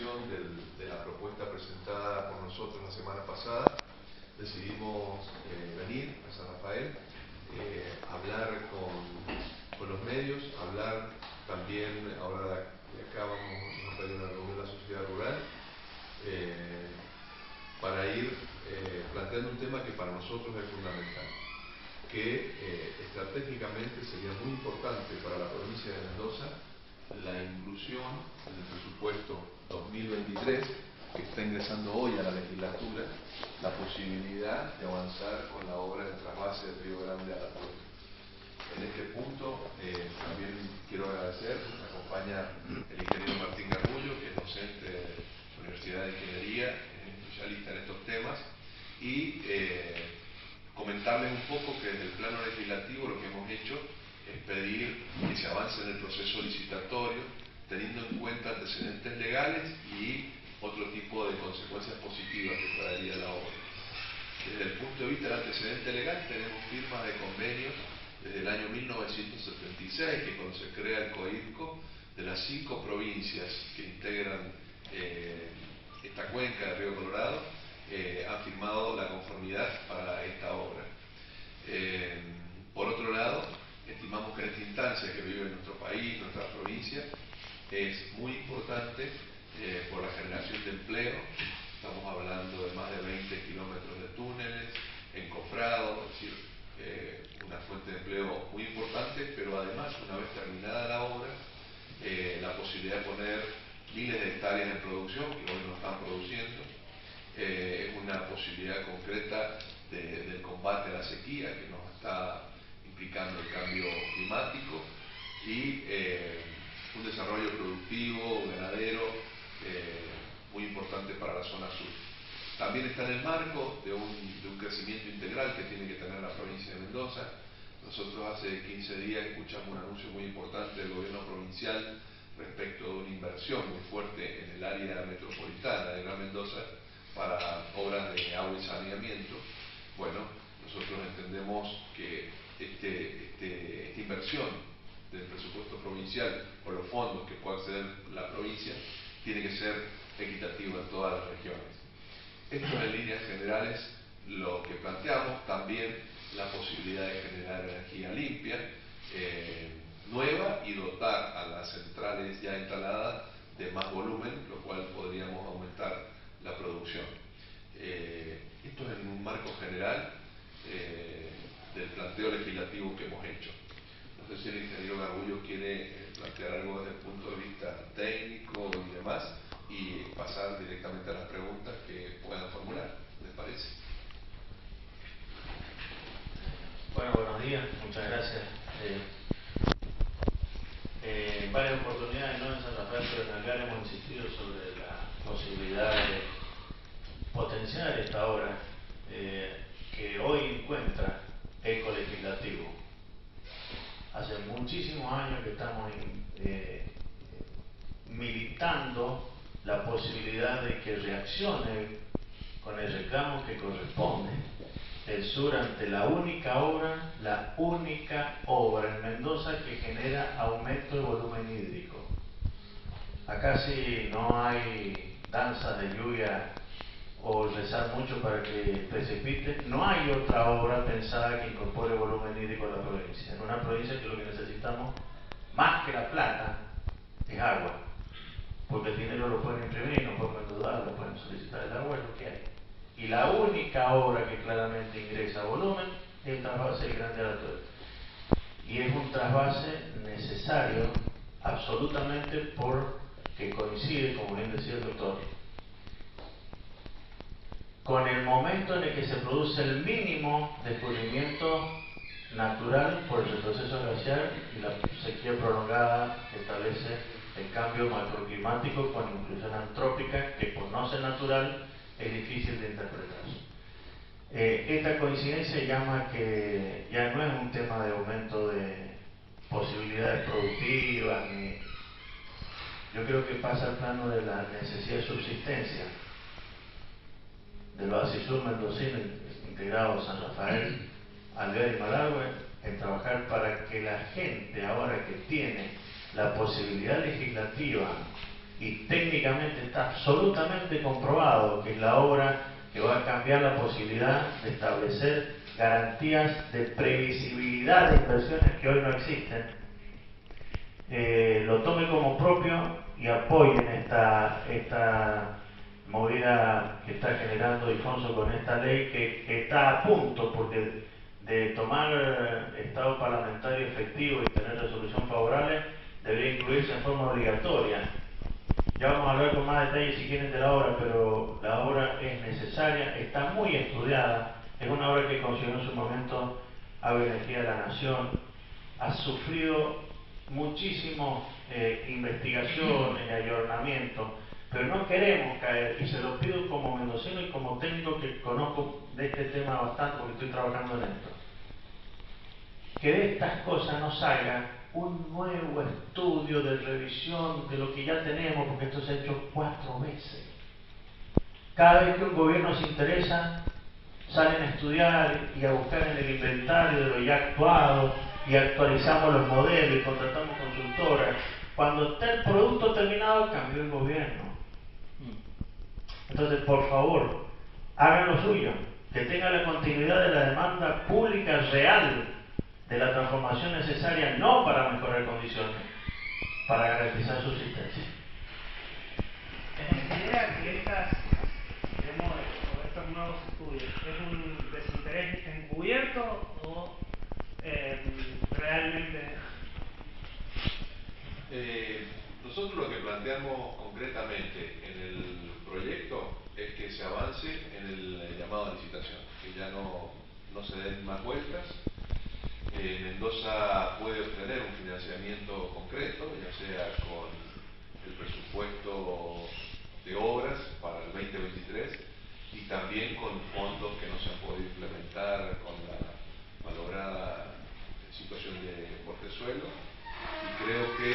continuación de la propuesta presentada por nosotros la semana pasada, decidimos venir a San Rafael, hablar con los medios, hablar también, ahora de acá vamos a tener una reunión de la sociedad rural, para ir planteando un tema que para nosotros es fundamental, que estratégicamente sería muy importante para la provincia de Mendoza la inclusión en el presupuesto 2023, que está ingresando hoy a la legislatura, la posibilidad de avanzar con la obra del trasvase del Río Grande a la Tuerca. En este punto también quiero agradecer, nos acompaña el ingeniero Martín Garrullo, que es docente de la Universidad de Ingeniería, especialista en estos temas, y comentarles un poco que desde el plano legislativo lo que hemos hecho es pedir que se avance en el proceso licitatorio, teniendo en cuenta antecedentes legales y otro tipo de consecuencias positivas que traería la obra. Desde el punto de vista del antecedente legal, tenemos firmas de convenios desde el año 1976, que cuando se crea el COIRCO, de las 5 provincias que integran esta cuenca del río Colorado, han firmado la conformidad para esta obra. Por otro lado, estimamos que en esta instancia que vive nuestro país, nuestra provincia, es muy importante por la generación de empleo. Estamos hablando de más de 20 kilómetros de túneles, encofrados, es decir, una fuente de empleo muy importante, pero además, una vez terminada la obra, la posibilidad de poner miles de hectáreas en producción, que hoy no están produciendo, es una posibilidad concreta del combate a la sequía que nos está implicando el cambio climático y un desarrollo productivo, ganadero, muy importante para la zona sur. También está en el marco de un crecimiento integral que tiene que tener la provincia de Mendoza. Nosotros hace 15 días escuchamos un anuncio muy importante del gobierno provincial respecto de una inversión muy fuerte en el área metropolitana de Gran Mendoza para obras de agua y saneamiento. Bueno, nosotros entendemos que esta inversión del presupuesto provincial o los fondos que pueda acceder la provincia tiene que ser equitativo en todas las regiones. Esto en líneas generales lo que planteamos, también la posibilidad de generar energía limpia, nueva, y dotar a las centrales ya instaladas de más volumen, lo cual podríamos aumentar la producción. Esto es en un marco general del planteo legislativo que hemos hecho. No sé si el ingeniero Garrullo quiere plantear algo desde el punto de vista técnico y demás, y pasar directamente a las preguntas que puedan formular. ¿Les parece? Bueno, buenos días, muchas gracias. En varias oportunidades, no en San Rafael, pero en acá hemos insistido sobre la posibilidad de potenciar esta obra que hoy encuentra eco legislativo. Hace muchísimos años que estamos militando la posibilidad de que reaccione con el reclamo que corresponde el sur ante la única obra en Mendoza que genera aumento de volumen hídrico. Acá sí no hay danzas de lluvia o rezar mucho para que precipite. No hay otra obra pensada que incorpore volumen hídrico a la provincia. En una provincia que lo que necesitamos, más que la plata, es agua. Porque el dinero lo pueden imprimir, no pueden endeudar, lo pueden solicitar. El agua es lo que hay. Y la única obra que claramente ingresa volumen es el trasvase del Grande a la Tuerca. Y es un trasvase necesario absolutamente porque coincide, como bien decía el doctor, con el momento en el que se produce el mínimo descubrimiento natural por el retroceso glaciar y la sequía prolongada que establece el cambio macroclimático con inclusión antrópica que por no ser natural es difícil de interpretar. Esta coincidencia llama que ya no es un tema de aumento de posibilidades productivas, yo creo que pasa al plano de la necesidad de subsistencia del Oasis Sur mendocino integrado San Rafael, Alvear y Malargüe, en trabajar para que la gente, ahora que tiene la posibilidad legislativa y técnicamente está absolutamente comprobado que es la obra que va a cambiar la posibilidad de establecer garantías de previsibilidad de inversiones que hoy no existen, lo tome como propio y apoyen esta movida que está generando Ildefonso con esta ley que está a punto, porque de tomar estado parlamentario efectivo y tener resolución favorable debería incluirse en forma obligatoria. Ya vamos a hablar con más detalles si quieren de la obra, pero la obra es necesaria, está muy estudiada, es una obra que consideró en su momento ha beneficiado a la nación, ha sufrido muchísimo investigaciones y ayornamiento, pero no queremos caer, y se lo pido como mendocino y como técnico que conozco de este tema bastante porque estoy trabajando en esto, que de estas cosas no salga un nuevo estudio de revisión de lo que ya tenemos, porque esto se ha hecho 4 veces. Cada vez que un gobierno se interesa, salen a estudiar y a buscar en el inventario de lo ya actuado, y actualizamos los modelos y contratamos consultoras. Cuando está el producto terminado, cambió el gobierno. Entonces, por favor, hagan lo suyo, que tenga la continuidad de la demanda pública real de la transformación necesaria, no para mejorar condiciones, para garantizar subsistencia. ¿Considera que estos nuevos estudios es un desinterés encubierto o realmente? Nosotros lo que planteamos concretamente en el proyecto es que se avance en el llamado a licitación, que ya no se den más vueltas. Mendoza puede obtener un financiamiento concreto, ya sea con el presupuesto de obras para el 2023 y también con fondos que no se han podido implementar con la malograda situación de portezuelo, y creo que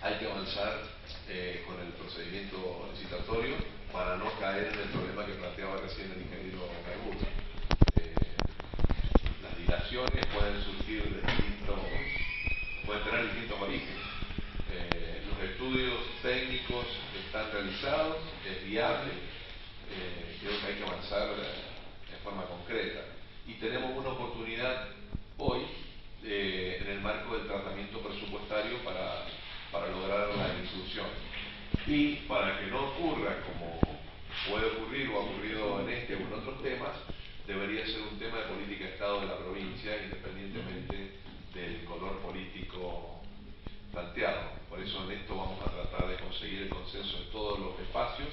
hay que avanzar con el procedimiento licitatorio para no caer en el problema que planteaba recién el ingeniero Garbulo. Las dilaciones pueden surgir de pueden tener distintos orígenes. Los estudios técnicos están realizados, es viable, creo que hay que avanzar de forma concreta. Y tenemos una oportunidad hoy en el marco del tratamiento presupuestario para lograr la inclusión. Y para que no ocurra como puede ocurrir o ha ocurrido en este o en otros temas, debería ser un tema de política de Estado de la provincia, independientemente del color político planteado. Por eso en esto vamos a tratar de conseguir el consenso en todos los espacios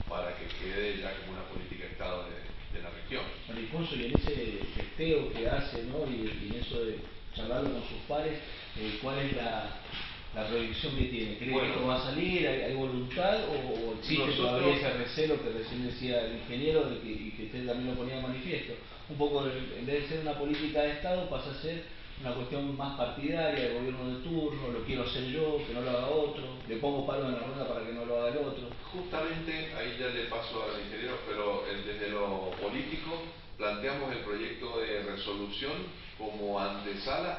para que quede ya como una política de Estado de la región. Ildefonso, y en ese testeo que hace, ¿no? y en eso de charlarlo con sus pares, ¿cuál es la proyección que tiene? ¿Cree que esto va a salir? ¿Hay voluntad? ¿O existe todavía ese recelo que recién decía el ingeniero y que usted también lo ponía de manifiesto? Un poco, en vez de ser una política de Estado, pasa a ser una cuestión más partidaria del gobierno de turno, lo quiero hacer yo, que no lo haga otro, le pongo palo en la rueda para que no lo haga el otro. Justamente, ahí ya le paso al ingeniero, pero desde lo político planteamos el proyecto de resolución como antesala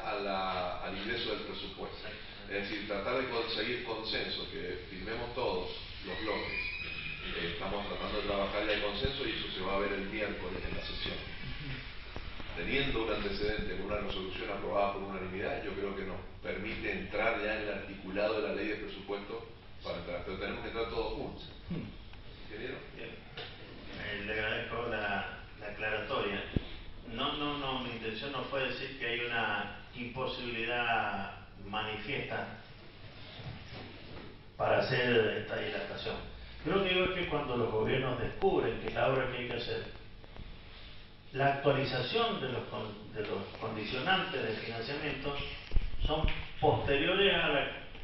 al ingreso del presupuesto. Es decir, tratar de conseguir consenso, que firmemos todos los bloques. Estamos tratando de trabajar ya el consenso y eso se va a ver el miércoles en la sesión. Teniendo un antecedente con una resolución aprobada por unanimidad, yo creo que nos permite entrar ya en el articulado de la ley de presupuesto para entrar, pero tenemos que entrar todos juntos. ¿Ingeniero? Le agradezco la aclaratoria. No, mi intención no fue decir que hay una imposibilidad manifiesta para hacer esta dilatación. Yo lo que digo es que cuando los gobiernos descubren que es la obra que hay que hacer, la actualización de los condicionantes de financiamiento son posteriores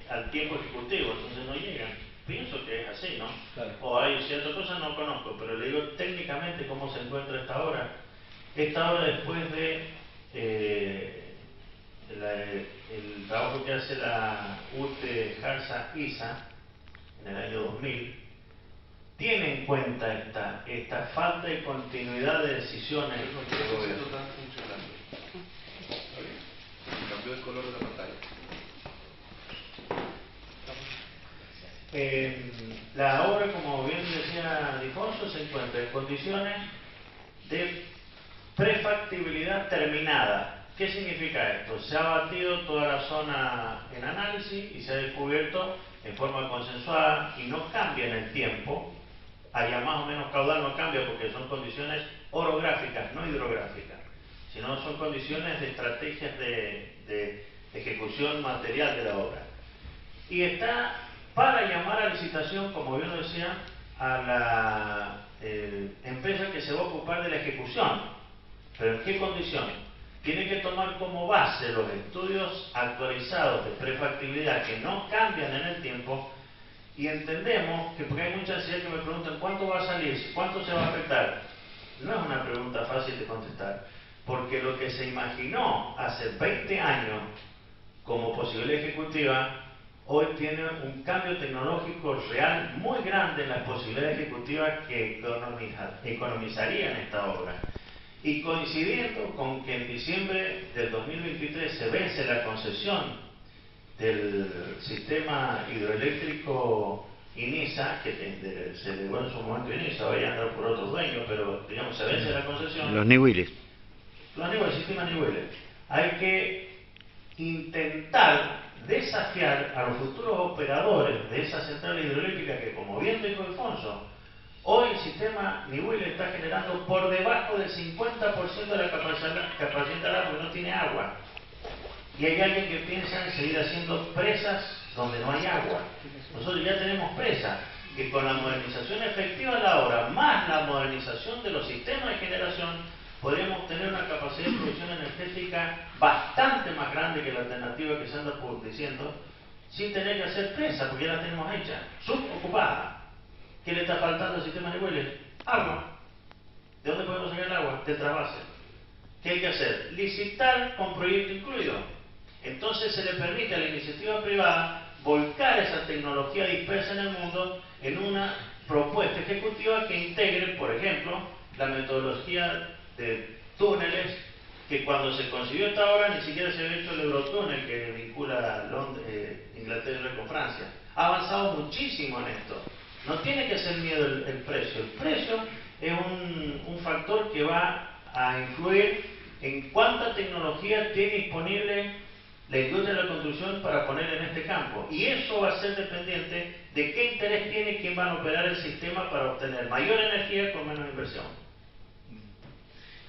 al tiempo ejecutivo, entonces no llegan. Pienso que es así, ¿no? Claro. O hay ciertas cosas no conozco, pero le digo técnicamente cómo se encuentra esta obra. Esta obra, después de el trabajo que hace la UTE Harsa ISA en el año 2000, tiene en cuenta esta falta de continuidad de decisiones del gobierno. Está funcionando. ¿Está bien? Cambió el color de la pantalla. La obra, como bien decía Difonso, se encuentra en condiciones de prefactibilidad terminada. ¿Qué significa esto? Se ha batido toda la zona en análisis y se ha descubierto en forma consensuada y no cambia en el tiempo. Allá más o menos caudal no cambia porque son condiciones orográficas, no hidrográficas, sino son condiciones de estrategias de ejecución material de la obra. Y está para llamar a licitación, como bien lo decía, a la empresa que se va a ocupar de la ejecución. ¿Pero en qué condición? Tiene que tomar como base los estudios actualizados de prefactibilidad que no cambian en el tiempo. Y entendemos que, porque hay mucha ansiedad que me preguntan ¿cuánto va a salir? ¿Cuánto se va a afectar? No es una pregunta fácil de contestar, porque lo que se imaginó hace 20 años como posibilidad ejecutiva, hoy tiene un cambio tecnológico real muy grande en las posibilidades ejecutivas que economizarían esta obra. Y coincidiendo con que en diciembre del 2023 se vence la concesión del sistema hidroeléctrico INISA, que se legó en su momento INISA, hoy anda por otro dueño, pero digamos se vence la concesión. Los niveles. El sistema niveles. Hay que intentar desafiar a los futuros operadores de esa central hidroeléctrica que, como bien dijo Alfonso, hoy el sistema niveles está generando por debajo del 50% de la capacidad del agua y no tiene agua. Y hay alguien que piensa en seguir haciendo presas donde no hay agua. Nosotros ya tenemos presas, que con la modernización efectiva de la obra, más la modernización de los sistemas de generación, podríamos tener una capacidad de producción energética bastante más grande que la alternativa que se anda diciendo, sin tener que hacer presa, porque ya la tenemos hecha, subocupada. ¿Qué le está faltando al sistema de Niweles? Agua. ¿De dónde podemos sacar el agua? De trasvase. ¿Qué hay que hacer? Licitar con proyecto incluido. Entonces se le permite a la iniciativa privada volcar esa tecnología dispersa en el mundo en una propuesta ejecutiva que integre, por ejemplo, la metodología de túneles, que cuando se concibió esta obra ni siquiera se había hecho el Eurotúnel que vincula Inglaterra con Francia. Ha avanzado muchísimo en esto. No tiene que ser miedo el precio. El precio es un factor que va a influir en cuánta tecnología tiene disponible la industria de la construcción para poner en este campo. Y eso va a ser dependiente de qué interés tiene quien va a operar el sistema para obtener mayor energía con menos inversión.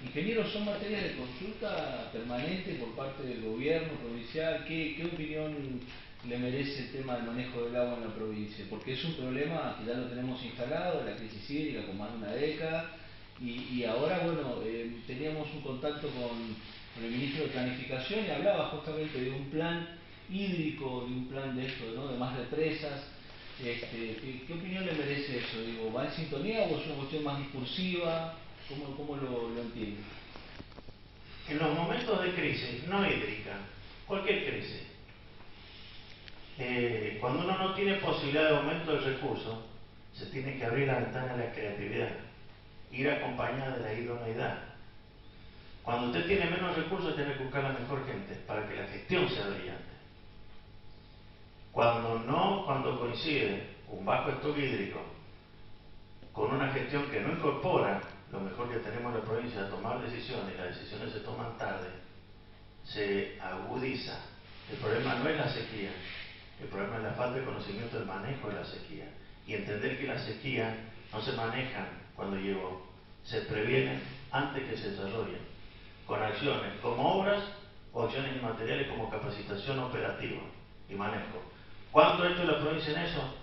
Ingenieros, ¿son materias de consulta permanente por parte del gobierno provincial? ¿Qué opinión le merece el tema del manejo del agua en la provincia? Porque es un problema que ya lo tenemos instalado, la crisis hídrica con más de una década, y ahora, bueno, teníamos un contacto con el ministro de Planificación y hablaba justamente de un plan hídrico, de un plan de esto, ¿no?, de más represas. ¿Qué opinión le merece eso? Digo, ¿va en sintonía o es una cuestión más discursiva? ¿Cómo lo entiende? En los momentos de crisis, no hídrica, cualquier crisis, cuando uno no tiene posibilidad de aumento del recurso, se tiene que abrir la ventana de la creatividad, ir acompañada de la idoneidad. Cuando usted tiene menos recursos, tiene que buscar la mejor gente para que la gestión sea brillante. Cuando coincide un bajo stock hídrico con una gestión que no incorpora lo mejor que tenemos en la provincia de tomar decisiones, y las decisiones se toman tarde, se agudiza. El problema no es la sequía, el problema es la falta de conocimiento del manejo de la sequía. Y entender que la sequía no se maneja cuando llegó, se previene antes que se desarrollen, con acciones como obras o acciones inmateriales como capacitación operativa y manejo. ¿Cuánto ha hecho la provincia en eso?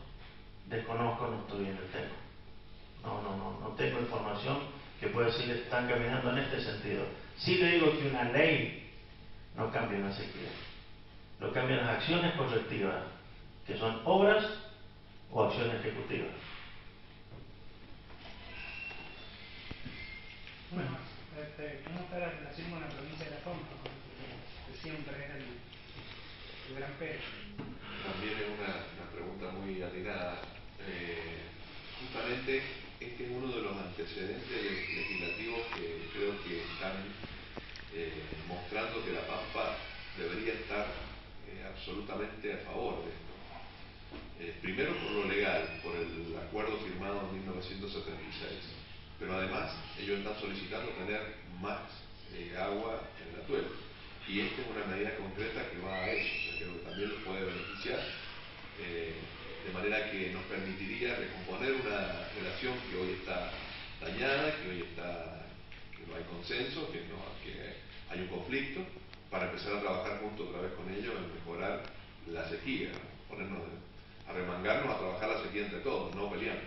Desconozco, no estoy en el tema. No tengo información que pueda decir que están caminando en este sentido. Sí le digo que una ley no cambia una sequía. Lo cambian las acciones correctivas, que son obras o acciones ejecutivas. Bueno, ¿cómo está la relación con la provincia de La Pampa? Que siempre es el gran peso. También es una pregunta muy atinada. Justamente este es uno de los antecedentes legislativos que creo que están mostrando que La Pampa debería estar absolutamente a favor de esto. Primero por lo legal. 1976. Pero además, ellos están solicitando tener más agua en la Tuel. Y esta es una medida concreta que va a eso, o sea, que también los puede beneficiar, de manera que nos permitiría recomponer una relación que hoy está dañada, que no hay consenso, que hay un conflicto, para empezar a trabajar juntos otra vez con ellos en mejorar la sequía, ponernos a remangarnos a trabajar la sequía entre todos, no peleando.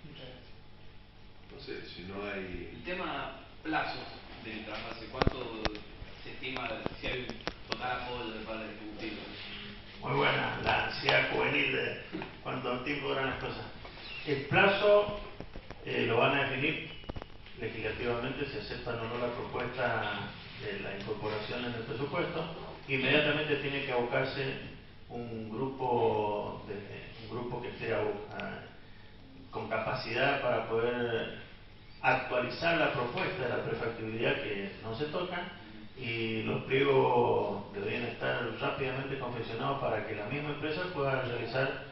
Muchas gracias. Entonces, si no hay... El tema plazos del trasvase, ¿cuánto se estima si hay un total apoyo del Poder Ejecutivo? Muy buena, la ansiedad juvenil de cuánto tiempo duran las cosas. El plazo lo van a definir legislativamente, si aceptan o no la propuesta de la incorporación en el presupuesto. Inmediatamente tiene que abocarse un grupo que esté con capacidad para poder actualizar la propuesta de la prefactibilidad que no se toca, y los pliegos deberían estar rápidamente confeccionados para que la misma empresa pueda realizar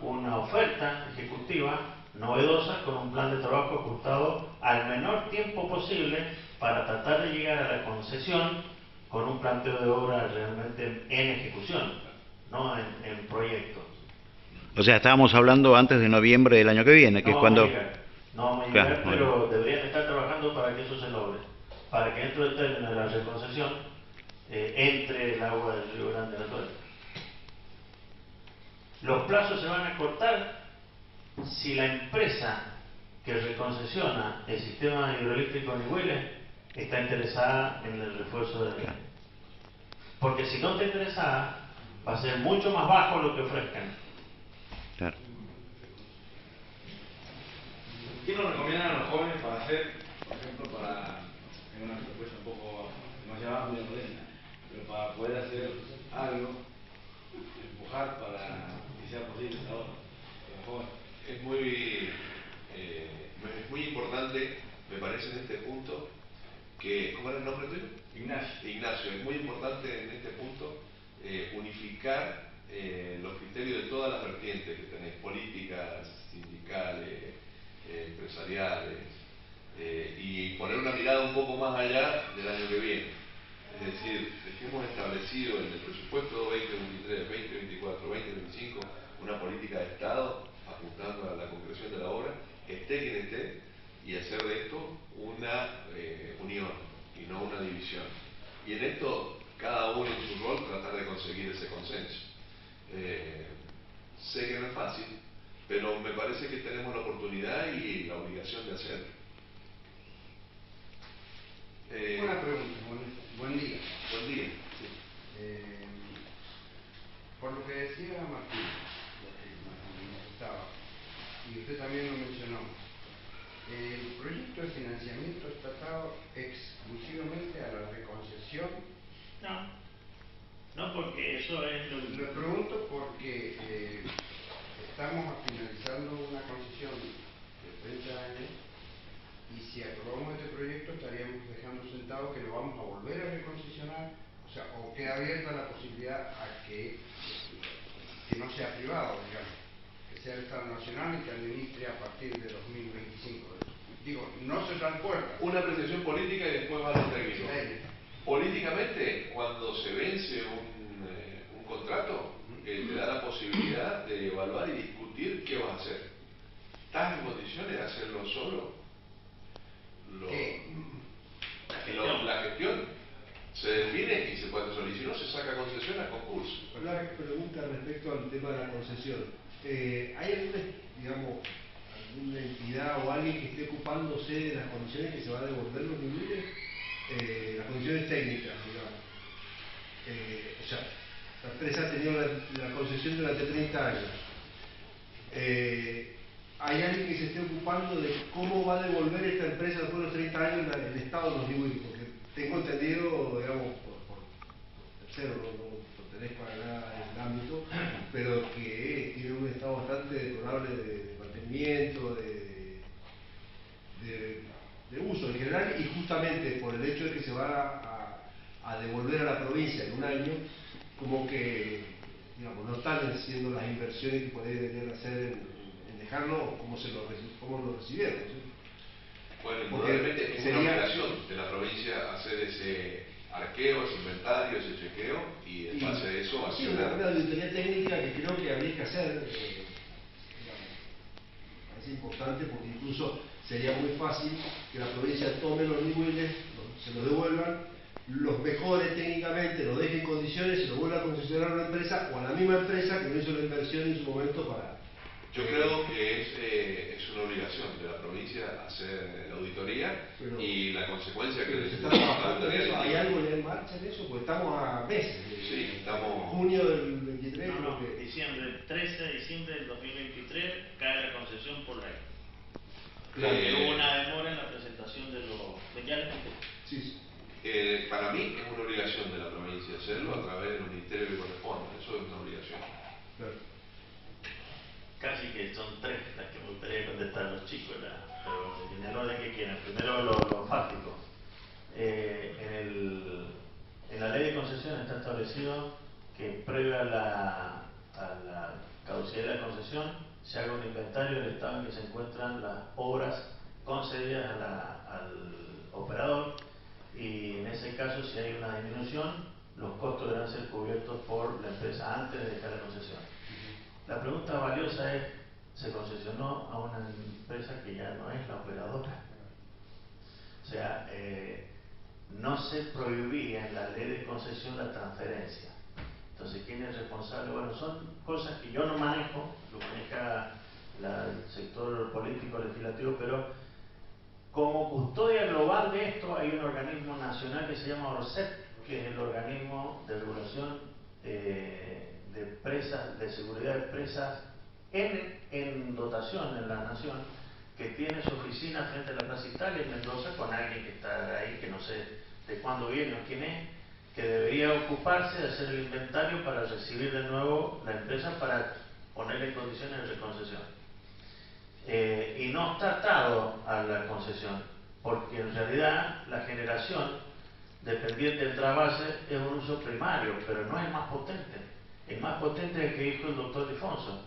una oferta ejecutiva novedosa con un plan de trabajo ajustado al menor tiempo posible para tratar de llegar a la concesión con un planteo de obra realmente en ejecución, no en proyecto. O sea, estábamos hablando antes de noviembre del año que viene, que es cuando... No vamos a llegar, pero deberían estar trabajando para que eso se logre, para que dentro del término de la reconcesión entre el agua del Río Grande a la Tuel. Los plazos se van a cortar si la empresa que reconcesiona el sistema hidroeléctrico en Huile está interesada en el refuerzo de la... Porque si no está interesada, va a ser mucho más bajo lo que ofrezcan. Claro. ¿Qué nos recomiendan a los jóvenes para hacer, por ejemplo, en una propuesta un poco demasiado amplia, pero para poder hacer algo, empujar para que sea posible ahora, los jóvenes? Es muy importante, me parece, en este punto, que, ¿cómo era el nombre tuyo? Ignacio. Ignacio, es muy importante en este punto unificar los criterios de todas las vertientes que tenéis, políticas, sindicales, empresariales, y poner una mirada un poco más allá del año que viene. Es decir, hemos establecido en el presupuesto 2023, 2024, 2025 una política de Estado apuntando a la concreción de la obra, esté quien esté, y hacer de esto una unión y no una división. Y en esto, cada uno en su rol, tratar de conseguir ese consenso. Sé que no es fácil, pero me parece que tenemos la oportunidad y la obligación de hacerlo. Una pregunta, buen día. Buen día. Sí. Por lo que decía Martín, lo que manifestaba, y usted también lo mencionó, el proyecto de financiamiento está atado exclusivamente a la reconcesión. No, porque eso es lo que... Le pregunto porque estamos finalizando una concesión de 30 años, y si aprobamos este proyecto estaríamos dejando sentado que lo vamos a volver a reconcesionar, o sea, o queda abierta la posibilidad a que no sea privado, digamos, que sea el Estado Nacional y que administre a partir de 2025. Digo, no se transporta. Una apreciación política y después va a lo técnico. Políticamente, cuando se vence un contrato, te da la posibilidad de evaluar y discutir qué vas a hacer. ¿Estás en condiciones de hacerlo solo? La gestión se define y se puede solicitar, se saca concesión a concurso. Una pregunta respecto al tema de la concesión. ¿Hay alguna entidad o alguien que esté ocupándose de las condiciones que se va a devolver los niveles? Las condiciones técnicas, digamos. O sea, la empresa ha tenido la concesión durante 30 años. ¿Hay alguien que se esté ocupando de cómo va a devolver esta empresa después de los 30 años el Estado nos digo? Porque tengo entendido, digamos, por tercero, no pertenezco a nada en el ámbito, pero que tiene un estado bastante deplorable de mantenimiento, de uso en general, y justamente por el hecho de que se va a devolver a la provincia en un año, como que, digamos, no están haciendo las inversiones que podrían hacer en manejarlo cómo lo recibieron, ¿sí? Bueno, Porque indudablemente es sería- una obligación de la provincia hacer ese arqueo, ese inventario, ese chequeo y en base a eso sí, accionar. una auditoría técnica que creo que habría que hacer, digamos, parece importante porque incluso sería muy fácil que la provincia tome los niveles, se los devuelvan, los mejore técnicamente, los deje en condiciones, se los vuelva a concesionar a una empresa o a la misma empresa que no hizo la inversión en su momento para... Yo creo que es una obligación de la provincia hacer la auditoría y la consecuencia que Pero se está trabajando en eso, ¿hay algo ya en marcha en eso? Porque estamos a meses. Sí, estamos... Junio del 23. No, creo que- diciembre, 13 de diciembre del 2023 cae la concesión por ley. Claro. Porque hubo una demora en la presentación de los... ¿Ya les conté? Sí, sí. Para mí es una obligación de la provincia hacerlo a través del ministerio que corresponde, eso es una obligación. Claro. Casi que son tres las que me gustaría contestar a los chicos, pero en el orden que quieran. Primero lo fáctico. En la ley de concesión está establecido que previo a la caducidad de la concesión se haga un inventario del estado en que se encuentran las obras concedidas al operador y en ese caso si hay una disminución los costos deberán ser cubiertos por la empresa antes de dejar la concesión. La pregunta valiosa es, ¿se concesionó a una empresa que ya no es la operadora? O sea, no se prohibía en la ley de concesión la transferencia. Entonces, ¿quién es responsable? Bueno, son cosas que yo no manejo, lo maneja el sector político legislativo, pero como custodia global de esto hay un organismo nacional que se llama ORCEP, que es el organismo de regulación de presas, de seguridad de presas en dotación en la nación, que tiene su oficina frente a la Plaza Italia en Mendoza con alguien que está ahí, que no sé de cuándo viene o quién es, que debería ocuparse de hacer el inventario para recibir de nuevo la empresa para ponerle en condiciones de reconcesión. Y no está atado a la concesión, porque en realidad la generación dependiente del trasvase es un uso primario, pero no es el más potente. El más potente es el que dijo el doctor Difonso.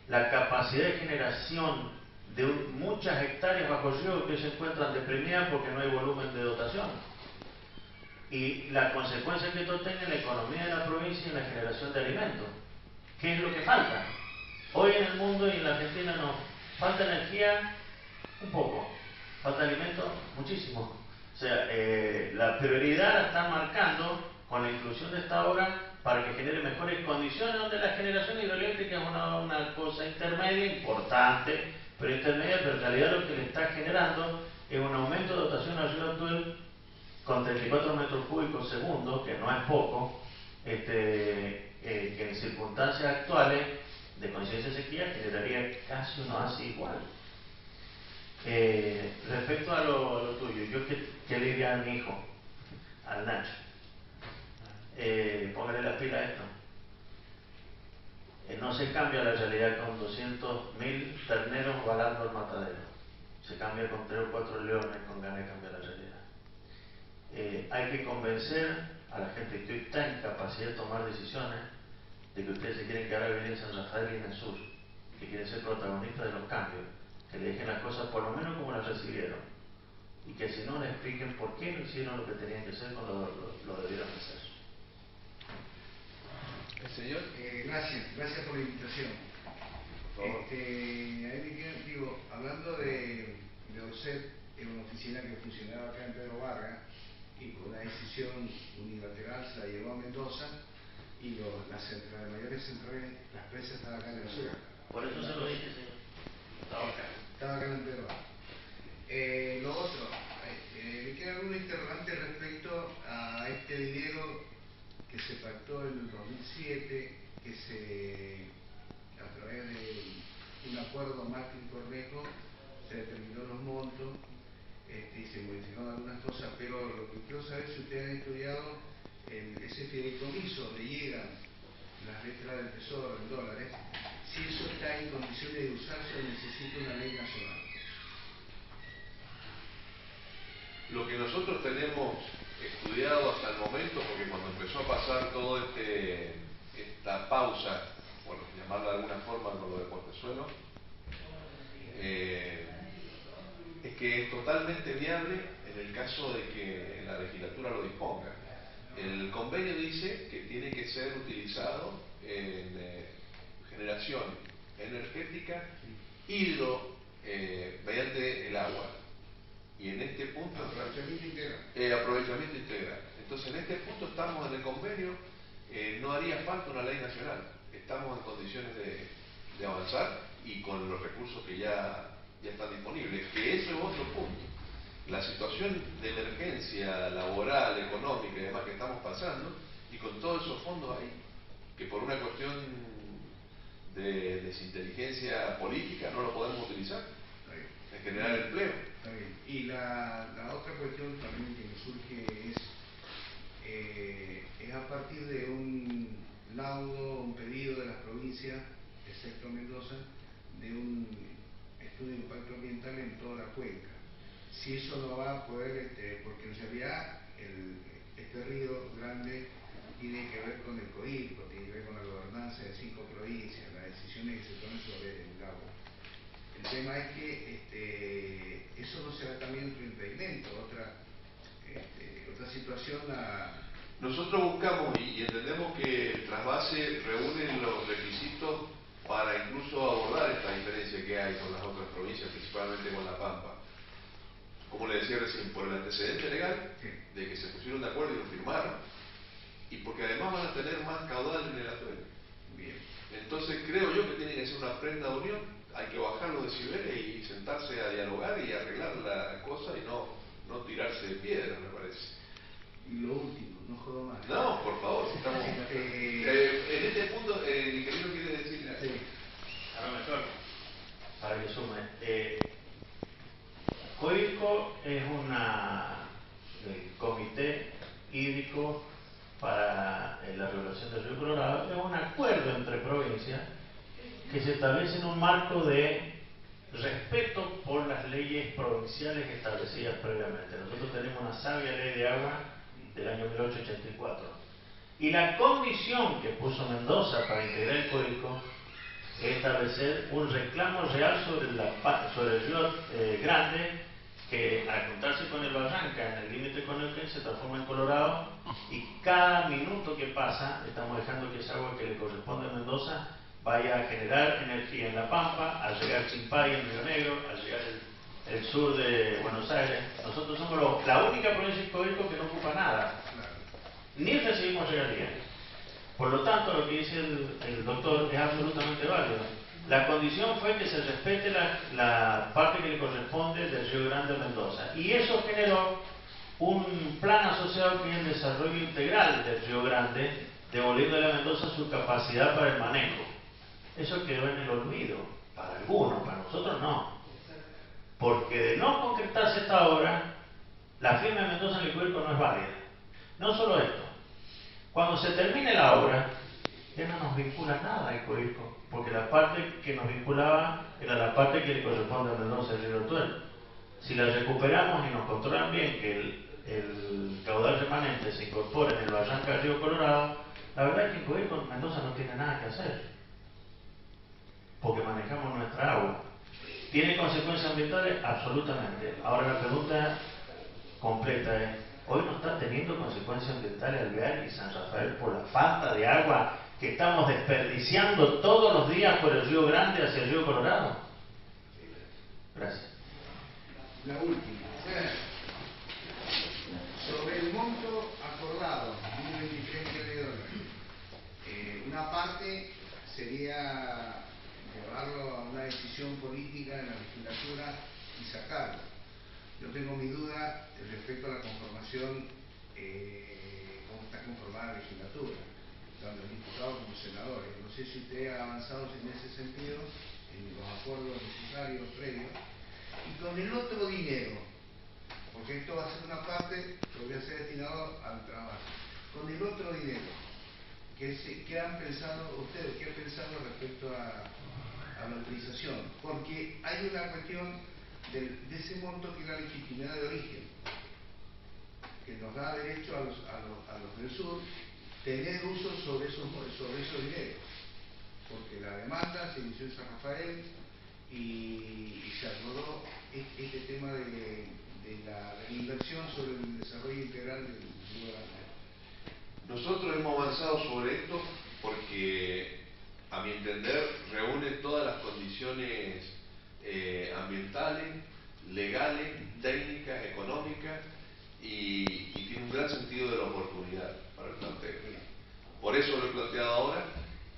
La capacidad de generación de muchas hectáreas bajo riego que se encuentran deprimidas porque no hay volumen de dotación. Y la consecuencia que esto tenga en la economía de la provincia y en la generación de alimentos. ¿Qué es lo que falta? Hoy en el mundo y en la Argentina no. Falta energía un poco, falta alimento muchísimo. O sea, la prioridad la están marcando con la inclusión de esta obra para que genere mejores condiciones, donde la generación hidroeléctrica es una cosa intermedia, importante, pero intermedia, pero en realidad lo que le está generando es un aumento de dotación al río Atuel con 34 metros cúbicos segundo, que no es poco, que en circunstancias actuales de conciencia de sequía generaría casi uno así igual. Respecto a lo tuyo, yo que le diría a mi hijo, al Nacho, póngale la pila a esto. No se cambia la realidad con 200.000 terneros balando el matadero. Se cambia con 3 o 4 leones con ganas de cambiar la realidad. Hay que convencer a la gente que hoy está en capacidad de tomar decisiones de que ustedes se quieren quedar a vivir en San Rafael y en el sur, que quieren ser protagonistas de los cambios, que le dejen las cosas por lo menos como las recibieron y que si no le expliquen por qué no hicieron lo que tenían que hacer cuando lo debieron hacer. El señor. Gracias por la invitación. Digo, hablando de ORCEP, es una oficina que funcionaba acá en Pedro Vargas y con una decisión unilateral se la llevó a Mendoza y las mayores centrales, las presas estaban acá en el sur. Por eso se lo dije, señor. Estaba acá en Pedro Vargas. Lo otro, me queda algún interrogante respecto a este dinero que se pactó en el 2007, que a través de un acuerdo Martín-Cornejo se determinó los montos y se modificaron algunas cosas, pero lo que quiero saber es si ustedes han estudiado ese fideicomiso donde llegan las letras del Tesoro en dólares, si eso está en condiciones de usarse o necesita una ley nacional. Lo que nosotros tenemos estudiado hasta el momento, porque cuando empezó a pasar todo esta pausa, bueno, llamarla de alguna forma con lo de Puertezuelo, que es totalmente viable en el caso de que la legislatura lo disponga. El convenio dice que tiene que ser utilizado en generación energética mediante el agua. Y en este punto... Aprovechamiento integral. Aprovechamiento integral. Entonces, en este punto estamos en el convenio, no haría falta una ley nacional. Estamos en condiciones de avanzar y con los recursos que ya están disponibles. Que eso es otro punto. La situación de emergencia laboral, económica y demás que estamos pasando, y con todos esos fondos ahí, que por una cuestión de desinteligencia política no lo podemos utilizar en generar empleo. Está bien. Y la otra cuestión también que me surge es a partir de un laudo, un pedido de las provincias, excepto Mendoza, de un estudio de impacto ambiental en toda la cuenca. Si eso no va a poder, porque en realidad este río grande tiene que ver con el COIRCO, tiene que ver con la gobernanza de 5 provincias, las decisiones que se toman sobre el agua. El tema es que eso no será también otro impedimento, otra situación Nosotros buscamos y entendemos que el trasvase reúne los requisitos para incluso abordar esta diferencia que hay con las otras provincias, principalmente con La Pampa. Como le decía recién, por el antecedente legal de que se pusieron de acuerdo y lo firmaron, y porque además van a tener más caudal en el atuendo. Bien. Entonces creo yo que tiene que ser una prenda de unión, hay que bajar los decibeles y sentarse a dialogar y arreglar la cosa y no tirarse de piedra, me parece. Y lo último, no jodo más. No, por favor, si estamos... en este punto, el ingeniero quiere decir... Sí. A lo mejor. Para que sume. COIRCO es el Comité Hídrico para la Regulación del Río Colorado, es un acuerdo entre provincias que se establece en un marco de respeto por las leyes provinciales establecidas previamente. Nosotros tenemos una sabia ley de agua del año 1884. Y la condición que puso Mendoza para integrar el COIRCO es establecer un reclamo real sobre el río Grande, que al juntarse con el Barranca en el límite con el que se transforma en Colorado, y cada minuto que pasa estamos dejando que esa agua que le corresponde a Mendoza vaya a generar energía en La Pampa, al llegar Chimpay en Río Negro, al llegar el sur de Buenos Aires. Nosotros somos la única provincia de COIRCO que no ocupa nada, ni recibimos regalías. Por lo tanto, lo que dice el doctor es absolutamente válido. La condición fue que se respete la parte que le corresponde del Río Grande a Mendoza. Y eso generó un plan asociado que es el desarrollo integral del Río Grande, devolviéndole a Mendoza su capacidad para el manejo. Eso quedó en el olvido, para algunos, para nosotros no. Porque de no concretarse esta obra, la firma de Mendoza en el COIRCO no es válida. No solo esto, cuando se termine la obra, ya no nos vincula nada al COIRCO, porque la parte que nos vinculaba era la parte que le corresponde a Mendoza y Río Tuel. Si la recuperamos y nos controlan bien que el caudal remanente se incorpore en el Barranca del Río Colorado, la verdad es que el COIRCO en Mendoza no tiene nada que hacer, porque manejamos nuestra agua. ¿Tiene consecuencias ambientales? Absolutamente. Ahora la pregunta completa es, ¿hoy no está teniendo consecuencias ambientales Alvear y San Rafael por la falta de agua que estamos desperdiciando todos los días por el Río Grande hacia el Río Colorado? Gracias. La última. Sobre el monto acordado, 1.023 millones de dólares, una parte sería llevarlo a una decisión política en la legislatura y sacarlo. Yo tengo mi duda respecto a la conformación, cómo está conformada la legislatura, tanto diputados como senadores. No sé si usted ha avanzado en ese sentido, en los acuerdos necesarios previos. Y con el otro dinero, porque esto va a ser una parte que voy a ser destinado al trabajo, con el otro dinero, ¿qué han pensado ustedes? ¿Qué han pensado respecto a la utilización? Porque hay una cuestión de ese monto que es la legitimidad de origen, que nos da derecho a los del sur tener uso sobre esos dineros, porque la demanda se inició en San Rafael y se abordó este tema de la inversión sobre el desarrollo integral del río Grande. Nosotros hemos avanzado sobre esto porque, a mi entender, reúne todas las condiciones ambientales, legales, técnicas, económicas y tiene un gran sentido de la oportunidad para el planteo. Por eso lo he planteado ahora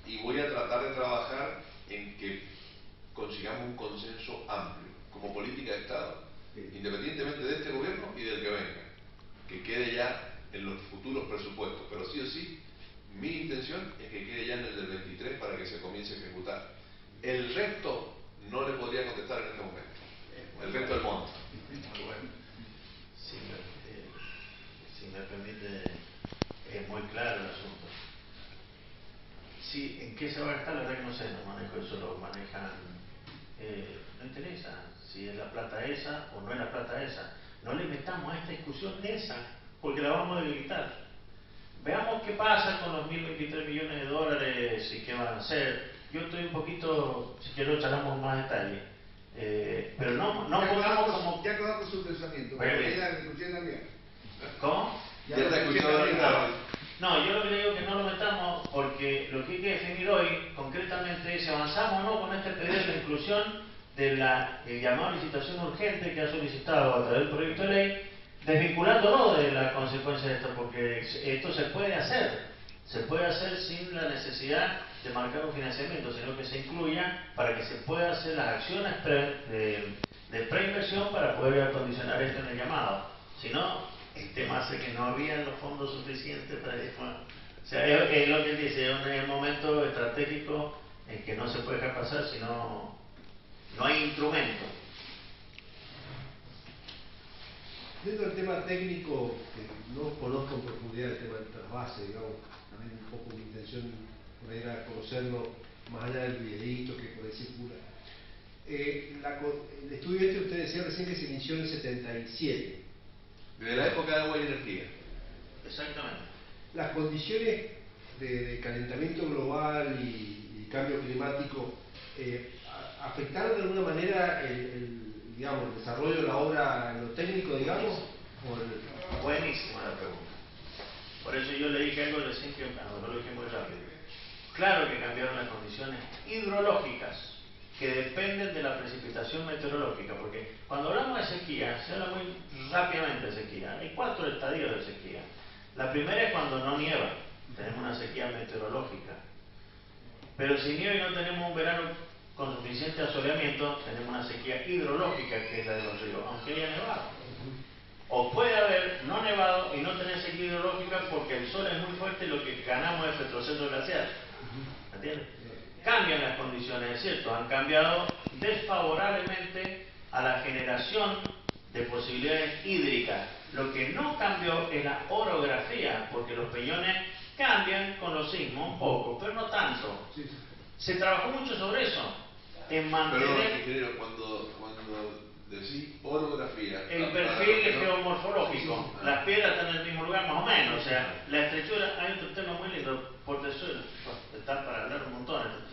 y voy a tratar de trabajar en que consigamos un consenso amplio como política de Estado, independientemente de este gobierno y del que venga, que quede ya en los futuros presupuestos, pero sí o sí, mi intención es que quede ya en el del 23 para que se comience a ejecutar. El resto no le podría contestar en este momento, el resto del monto. Si me permite, es muy claro el asunto. Sí, ¿en qué se va a gastar? La verdad que no sé, no manejo eso, lo manejan, no interesa si es la plata esa o no es la plata esa. No le metamos a esta discusión esa, porque la vamos a debilitar. Veamos qué pasa con los 1.023 millones de dólares y qué van a hacer. Yo estoy un poquito, si quiero charlamos más detalle, pero no pongamos como... Ya conozco su pensamiento, Bueno, porque ella escuché la mía. ¿Cómo? Ya te escuchó la. No, yo lo que le digo es que no lo metamos porque lo que hay que definir hoy concretamente es si avanzamos o no con este pedido de inclusión de la llamada licitación urgente que ha solicitado a través del proyecto de ley, desvinculándolo de la consecuencia de esto, porque esto se puede hacer sin la necesidad de marcar un financiamiento, sino que se incluya para que se pueda hacer las acciones de preinversión para poder acondicionar esto en el llamado. Si no, el tema hace que no había los fondos suficientes para esto. O sea, es lo que él dice, es un momento estratégico en que no se puede dejar pasar si no hay instrumento. Dentro del tema técnico, que no conozco en profundidad el tema del trasvase, digamos, también un poco mi intención por ahí era conocerlo más allá del videíto que por ahí circula. El estudio este usted decía recién que se inició en el 77. Desde la época de agua y energía. Exactamente. Las condiciones de calentamiento global y cambio climático afectaron de alguna manera el desarrollo de la obra en lo técnico, digamos. Buenísima la pregunta. Por eso yo le dije algo recién que no lo dije muy rápido. Claro que cambiaron las condiciones hidrológicas que dependen de la precipitación meteorológica, porque cuando hablamos de sequía, se habla muy rápidamente de sequía. Hay 4 estadios de sequía. La primera es cuando no nieva, tenemos una sequía meteorológica. Pero si nieva y no tenemos un verano con suficiente asoleamiento, tenemos una sequía hidrológica, que es la de los ríos, aunque haya nevado. O puede haber no nevado y no tener sequía hidrológica porque el sol es muy fuerte y lo que ganamos es retroceso glacial. ¿Entiendes? Cambian las condiciones, es cierto, han cambiado desfavorablemente a la generación de posibilidades hídricas. Lo que no cambió es la orografía, porque los peñones cambian con los sismos un poco, pero no tanto. Se trabajó mucho sobre eso, en mantener... Perdón, ingeniero, cuando decís orografía... El perfil geomorfológico. Las piedras están en el mismo lugar, más o menos. O sea, la estrechura... Hay otro tema muy lindo, portezuelo. Está para hablar un montón.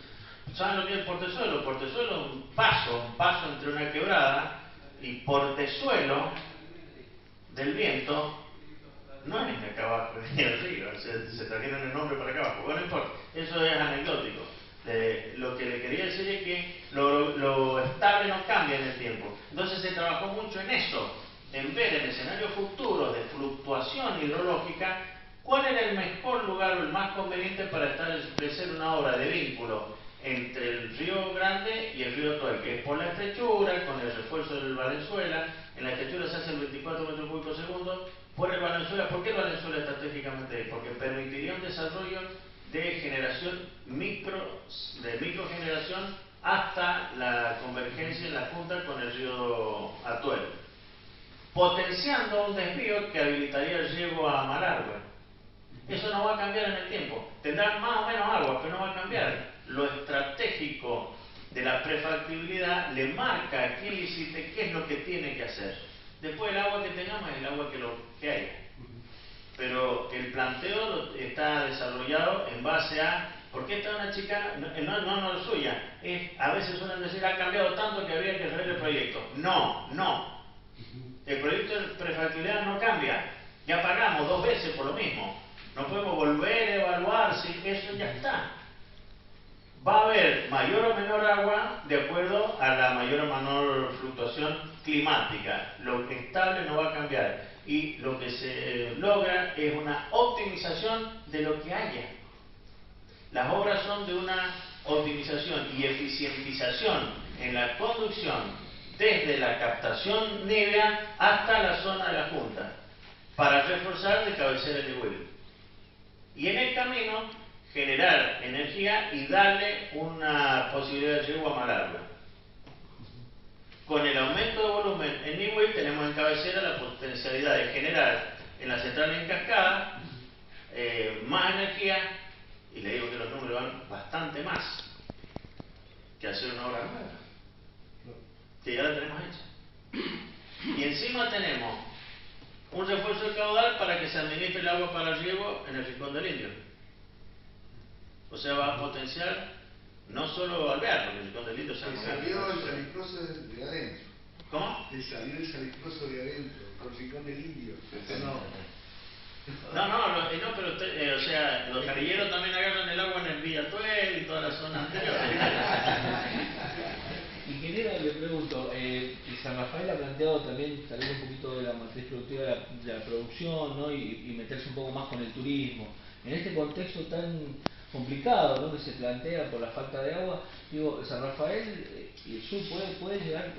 ¿Saben lo que es el portezuelo? El portezuelo es un paso entre una quebrada, y portezuelo del viento no es acá abajo, ni arriba. Se trajeron el nombre para acá abajo. Bueno, no importa. Eso es anecdótico. Lo que le quería decir es que lo estable no cambia en el tiempo. Entonces se trabajó mucho en eso, en ver en escenarios futuros de fluctuación hidrológica cuál era el mejor lugar o el más conveniente para establecer una obra de vínculo entre el río Grande y el río Atuel, que es por la estrechura, con el refuerzo del Valenzuela. En la estrechura se hacen 24 metros cúbicos segundo. Por el Valenzuela, ¿por qué el Valenzuela estratégicamente? Porque permitiría un desarrollo de generación de microgeneración hasta la convergencia en la punta con el río Atuel, potenciando un desvío que habilitaría el riego a Malargüe. Eso no va a cambiar en el tiempo. Tendrá más o menos agua, pero no va a cambiar. Lo estratégico de la prefactibilidad le marca a quien licite qué es lo que tiene que hacer. Después el agua que tengamos es el agua que haya. Pero el planteo está desarrollado en base a Porque esta es una chica, no es suya, a veces suelen decir ha cambiado tanto que habría que rever el proyecto. No. El proyecto de prefactibilidad no cambia. Ya pagamos 2 veces por lo mismo. No podemos volver a evaluar si eso ya está. Va a haber mayor o menor agua de acuerdo a la mayor o menor fluctuación climática. Lo que estable no va a cambiar. Y lo que se logra es una optimización de lo que haya. Las obras son de una optimización y eficientización en la conducción desde la captación nívea hasta la zona de la junta para reforzar de cabecera de Huil. Y en el camino generar energía y darle una posibilidad de riego a Malargüe. Con el aumento de volumen en Nihuel tenemos en cabecera la potencialidad de generar en la central en cascada más energía, y le digo que los números van bastante más que hacer una obra nueva, que ya la tenemos hecha. Y encima tenemos un refuerzo del caudal para que se administre el agua para el riego en el Rincón del Indio. O sea, va a potenciar no solo Alvear, porque el Rincón del Indio se salió el salicroso de adentro. ¿Cómo? Salió el salicroso de adentro, con el Rincón del Indio. No, pero o sea, los carrilleros también agarran el agua en el Villatuel y toda la zona anterior. Ingeniero, le pregunto, San Rafael ha planteado también salir un poquito de la matriz productiva de la producción, ¿no? y meterse un poco más con el turismo. En este contexto tan complicado, ¿no?, que se plantea por la falta de agua, digo, San Rafael y el sur puede llegar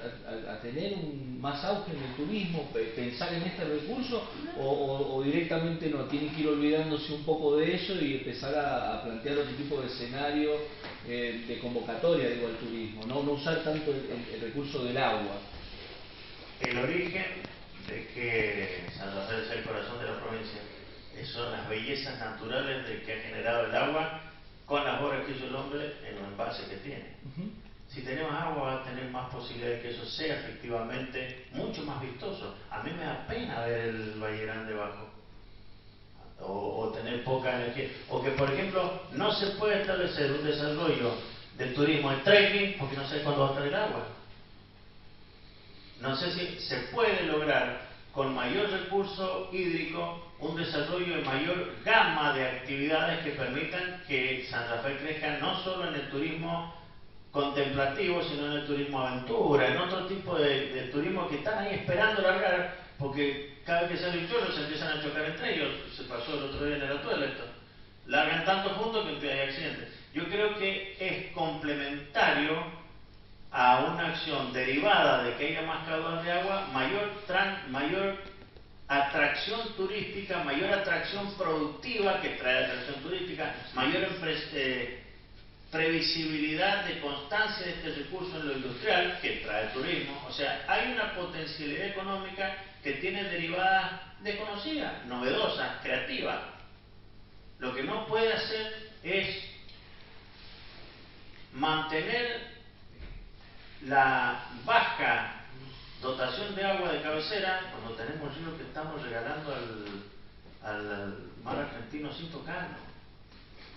a tener un más auge en el turismo, pensar en este recurso, o directamente no, tiene que ir olvidándose un poco de eso y empezar a plantear otro tipo de escenario de convocatoria, digo, al turismo, no usar tanto el recurso del agua. El origen de que San Rafael sea el corazón de la provincia son las bellezas naturales de que ha generado el agua con las obras que hizo el hombre en los envases que tiene. Si tenemos agua, va a tener más posibilidad de que eso sea efectivamente mucho más vistoso. A mí me da pena ver el Valle Grande bajo, o tener poca energía, o que, por ejemplo, no se puede establecer un desarrollo del turismo en trekking porque no sé cuándo va a estar el agua. No sé si se puede lograr con mayor recurso hídrico un desarrollo de mayor gama de actividades que permitan que San Rafael crezca no solo en el turismo contemplativo, sino en el turismo aventura, en otro tipo de turismo que están ahí esperando largar, porque cada vez que sale un chorro se empiezan a chocar entre ellos. Se pasó el otro día en el Atuel esto. Largan tanto juntos que hay accidentes. Yo creo que es complementario a una acción derivada de que haya más caudal de agua, mayor atracción turística, mayor atracción productiva que trae atracción turística, mayor previsibilidad de constancia de este recurso en lo industrial que trae turismo. O sea, hay una potencialidad económica que tiene derivadas desconocidas, novedosas, creativas. Lo que no puede hacer es mantener la baja dotación de agua de cabecera cuando tenemos ríos que estamos regalando al mar argentino sin tocarlo.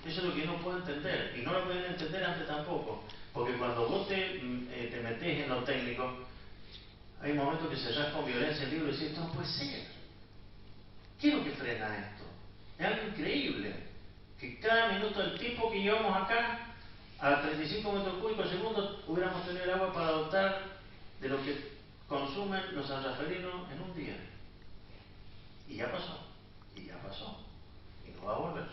Eso es lo que no puedo entender, y no lo pueden entender antes tampoco, porque cuando vos te metés en lo técnico, hay momentos que se rasca con violencia el libro y decís, esto no puede ser. ¿Qué es lo que frena esto? Es algo increíble, que cada minuto, el tiempo que llevamos acá, a 35 metros cúbicos al segundo, hubiéramos tenido el agua para dotar de lo que consumen los sanrafalinos en un día. Y ya pasó, y no va a volver.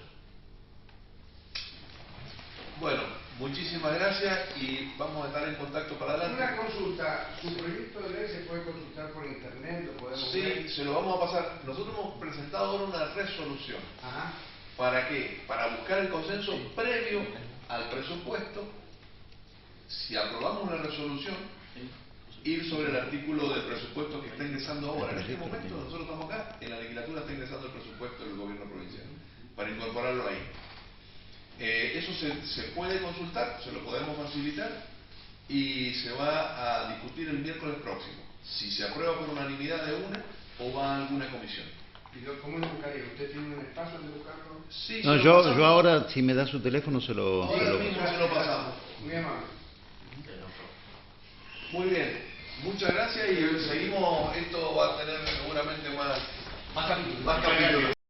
Bueno, muchísimas gracias y vamos a estar en contacto para adelante. Una consulta, ¿su proyecto de ley se puede consultar por internet? ¿Lo podemos ver? Sí, se lo vamos a pasar. Nosotros hemos presentado ahora una resolución. Ajá. ¿Para qué? Para buscar el consenso previo al presupuesto. Si aprobamos una resolución, ir sobre el artículo del presupuesto que está ingresando ahora. En este momento nosotros estamos acá, en la legislatura está ingresando el presupuesto del gobierno provincial, para incorporarlo ahí. Eso se puede consultar, se lo podemos facilitar y se va a discutir el miércoles próximo, si se aprueba por unanimidad de una o va a alguna comisión. ¿Cómo lo buscaría? ¿Usted tiene un espacio donde buscarlo? Sí, No, se lo yo pasamos. ahora, si me da su teléfono, se lo... Ahora mismo se lo pasamos. Muy amable. Muy bien, muchas gracias y seguimos, esto va a tener seguramente más capítulos.